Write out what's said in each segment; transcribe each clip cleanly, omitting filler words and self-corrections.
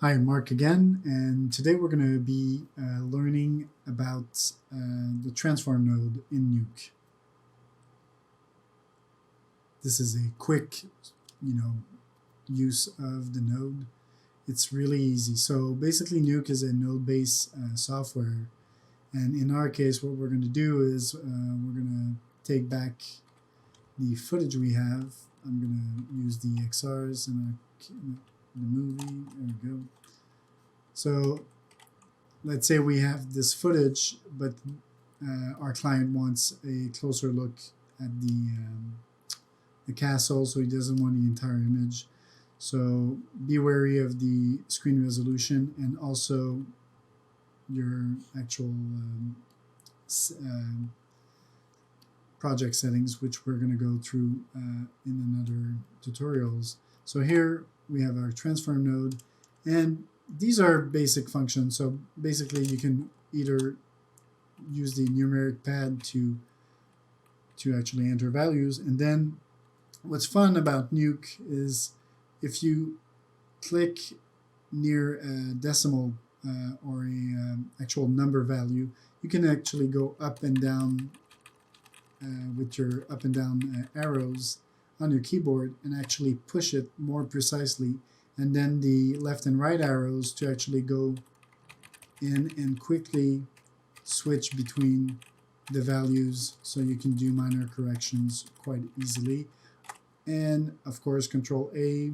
Hi, Mark again, and today we're going to be learning about the transform node in Nuke. This is a quick, you know, use of the node. It's really easy. So basically, Nuke is a node-based software, and in our case, what we're going to do is we're going to take back the footage we have. I'm going to use the XRs in the movie. There we go. So let's say we have this footage, but our client wants a closer look at the castle, so he doesn't want the entire image. So be wary of the screen resolution and also your actual project settings, which we're going to go through in another tutorials. So here we have our transform node, and these are basic functions. So basically you can either use the numeric pad to actually enter values, and then what's fun about Nuke is if you click near a decimal or a actual number value, you can actually go up and down with your up and down arrows on your keyboard and actually push it more precisely, and then the left and right arrows to actually go in and quickly switch between the values, so you can do minor corrections quite easily. And of course Control A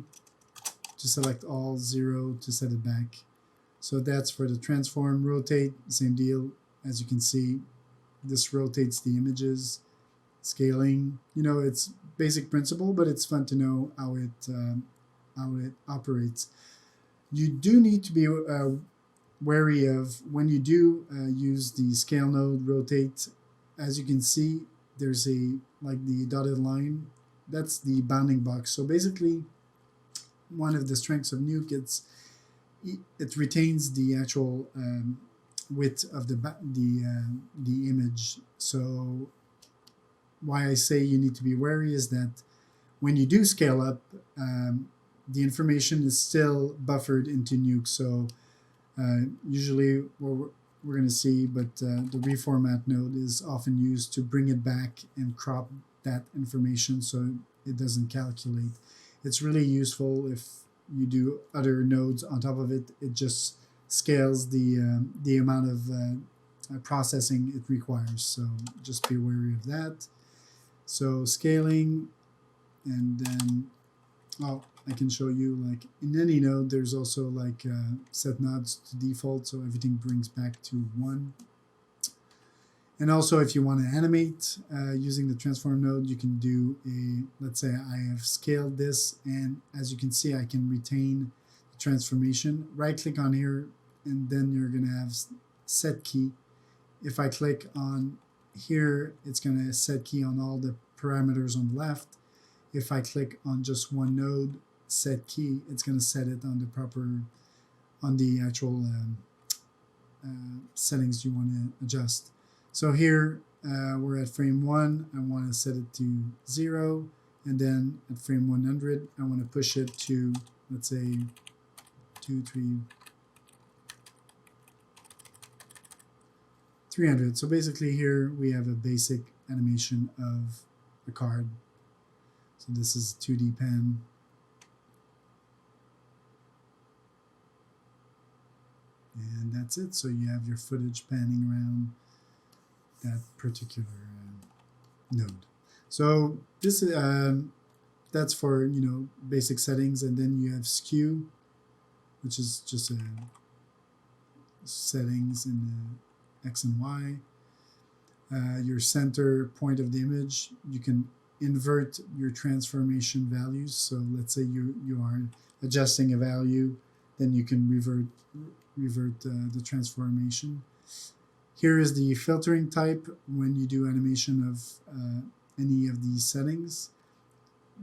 to select all, 0 to set it back. So that's for the transform. Rotate, same deal. As you can see, this rotates the images. Scaling, it's basic principle, but it's fun to know how it operates. You do need to be wary of when you do use the scale node rotate. As you can see, there's like the dotted line. That's the bounding box. So basically, one of the strengths of Nuke, it retains the actual width of the image. So why I say you need to be wary is that when you do scale up, the information is still buffered into Nuke. So usually what we're going to see, but the reformat node is often used to bring it back and crop that information so it doesn't calculate. It's really useful if you do other nodes on top of it. It just scales the amount of processing it requires. So just be wary of that. So scaling, and then I can show you, like in any node there's also like set nodes to default, so everything brings back to 1. And also if you want to animate using the transform node, you can do let's say I have scaled this, and as you can see I can retain the transformation. Right click on here, and then you're going to have set key. If I click on here, it's going to set key on all the parameters on the left. If I click on just one node, set key, it's going to set it on the actual settings you want to adjust. So here we're at frame 1. I want to set it to 0, and then at frame 100 I want to push it to, let's say, 2, 3, 300. So basically here we have a basic animation of the card. So this is 2D pen. And that's it. So you have your footage panning around that particular node. So this that's for basic settings, and then you have skew, which is just settings in the X and Y. Your center point of the image, you can invert your transformation values. So let's say you are adjusting a value, then you can revert the transformation. Here is the filtering type. When you do animation of any of these settings,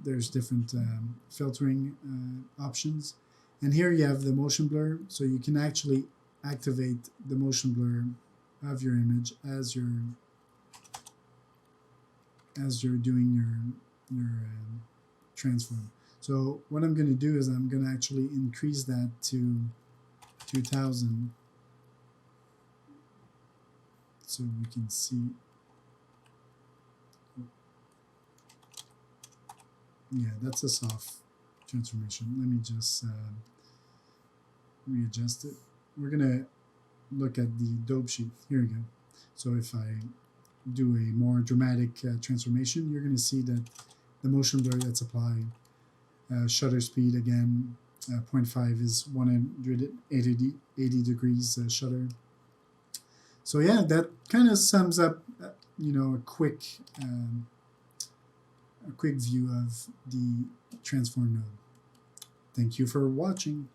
there's different filtering options. And here you have the motion blur, so you can actually activate the motion blur of your image as you're doing your transform. So what I'm going to do is I'm going to actually increase that to 2000. So we can see, yeah, that's a soft transformation. Let me just readjust it. We're gonna look at the dope sheet. Here we go. So if I do a more dramatic transformation, you're gonna see that the motion blur that's applied, shutter speed again, 0.5 is 180 degrees shutter. So yeah, that kind of sums up, you know, a quick view of the transform node. Thank you for watching.